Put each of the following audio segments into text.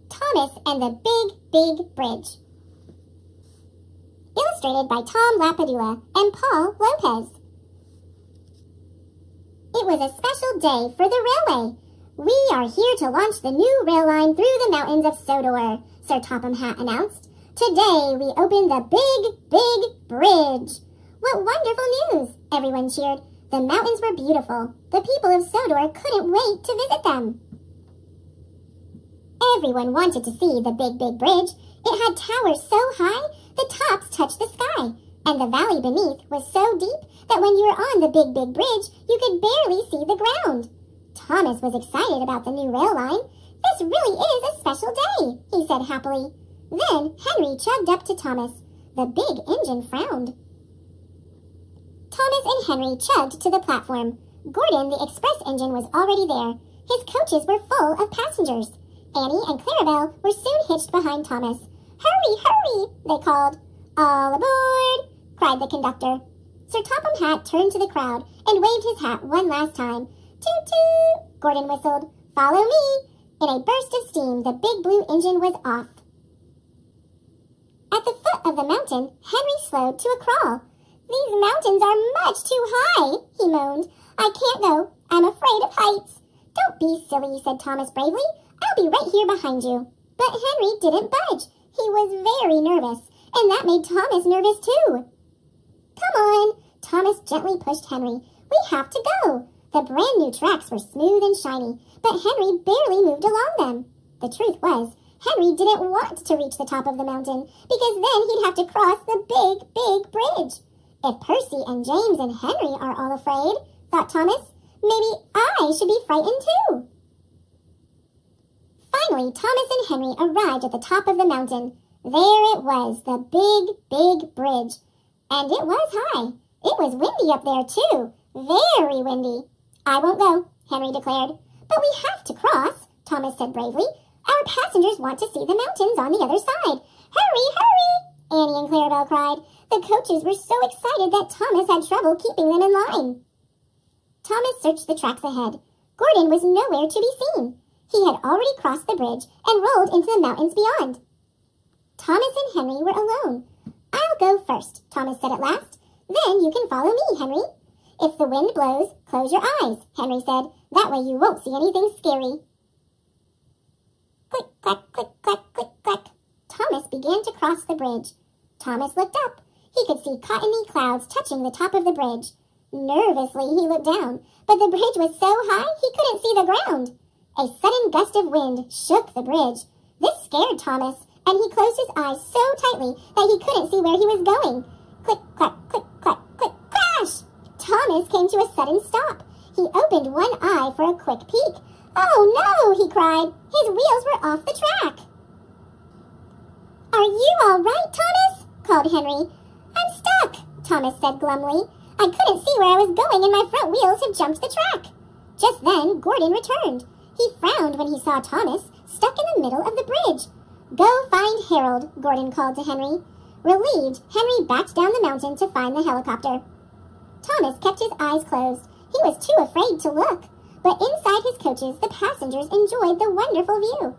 Thomas and the Big Bridge. Illustrated by Tom Lapadula and Paul Lopez. It was a special day for the railway. We are here to launch the new rail line through the mountains of Sodor, Sir Topham Hatt announced. Today we open the Big Bridge. What wonderful news! Everyone cheered. The mountains were beautiful. The people of Sodor couldn't wait to visit them. Everyone wanted to see the Big Bridge. It had towers so high, the tops touched the sky, and the valley beneath was so deep that when you were on the Big Bridge, you could barely see the ground. Thomas was excited about the new rail line. This really is a special day, he said happily. Then Henry chugged up to Thomas. The big engine frowned. Thomas and Henry chugged to the platform. Gordon, the express engine, was already there. His coaches were full of passengers. Annie and Clarabelle were soon hitched behind Thomas. Hurry, hurry, they called. All aboard, cried the conductor. Sir Topham Hatt turned to the crowd and waved his hat one last time. Toot toot, Gordon whistled. Follow me. In a burst of steam, the big blue engine was off. At the foot of the mountain, Henry slowed to a crawl. These mountains are much too high, he moaned. I can't go. I'm afraid of heights. Don't be silly, said Thomas bravely. I'll be right here behind you. But Henry didn't budge. He was very nervous, and that made Thomas nervous too. Come on, Thomas gently pushed Henry. We have to go. The brand new tracks were smooth and shiny, but Henry barely moved along them. The truth was, Henry didn't want to reach the top of the mountain, because then he'd have to cross the Big Bridge. If Percy and James and Henry are all afraid, thought Thomas, maybe I should be frightened too. Finally, Thomas and Henry arrived at the top of the mountain. There it was, the Big Bridge. And it was high. It was windy up there too. Very windy. I won't go, Henry declared. But we have to cross, Thomas said bravely. Our passengers want to see the mountains on the other side. Hurry, hurry, Annie and Clarabelle cried. The coaches were so excited that Thomas had trouble keeping them in line. Thomas searched the tracks ahead. Gordon was nowhere to be seen. He had already crossed the bridge and rolled into the mountains beyond. Thomas and Henry were alone. I'll go first, Thomas said at last. Then you can follow me, Henry. If the wind blows, close your eyes, Henry said. That way you won't see anything scary. Click, clack, click, clack, click, clack. Thomas began to cross the bridge. Thomas looked up. He could see cottony clouds touching the top of the bridge. Nervously, he looked down, but the bridge was so high he couldn't see the ground. A sudden gust of wind shook the bridge. This scared Thomas, and he closed his eyes so tightly that he couldn't see where he was going. Click, clack, click, clack, click, crash! Thomas came to a sudden stop. He opened one eye for a quick peek. Oh no, he cried. His wheels were off the track. Are you all right, Thomas? Called Henry. I'm stuck, Thomas said glumly. I couldn't see where I was going and my front wheels had jumped the track. Just then, Gordon returned. He frowned when he saw Thomas stuck in the middle of the bridge. Go find Harold, Gordon called to Henry. Relieved, Henry backed down the mountain to find the helicopter. Thomas kept his eyes closed. He was too afraid to look. But inside his coaches, the passengers enjoyed the wonderful view.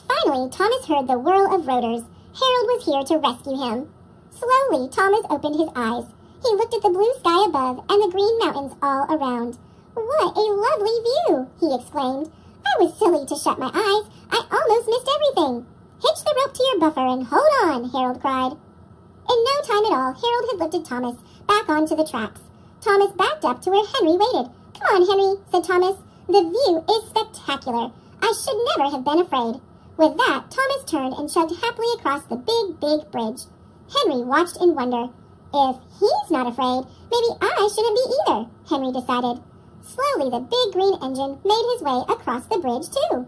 Finally, Thomas heard the whirl of rotors. Harold was here to rescue him. Slowly, Thomas opened his eyes. He looked at the blue sky above and the green mountains all around. What a lovely view, he exclaimed. I was silly to shut my eyes. I almost missed everything. Hitch the rope to your buffer and hold on, Harold cried. In no time at all, Harold had lifted Thomas back onto the tracks. Thomas backed up to where Henry waited. Come on, Henry, said Thomas. The view is spectacular. I should never have been afraid. With that, Thomas turned and chugged happily across the Big Bridge. Henry watched in wonder. If he's not afraid, maybe I shouldn't be either, Henry decided. Slowly, the big green engine made his way across the bridge, too.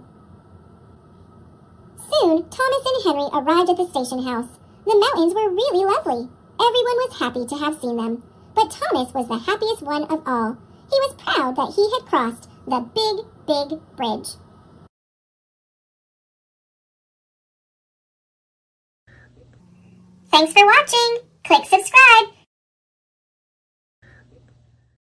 Soon, Thomas and Henry arrived at the station house. The mountains were really lovely. Everyone was happy to have seen them. But Thomas was the happiest one of all. He was proud that he had crossed the Big Bridge. Thanks for watching. Click subscribe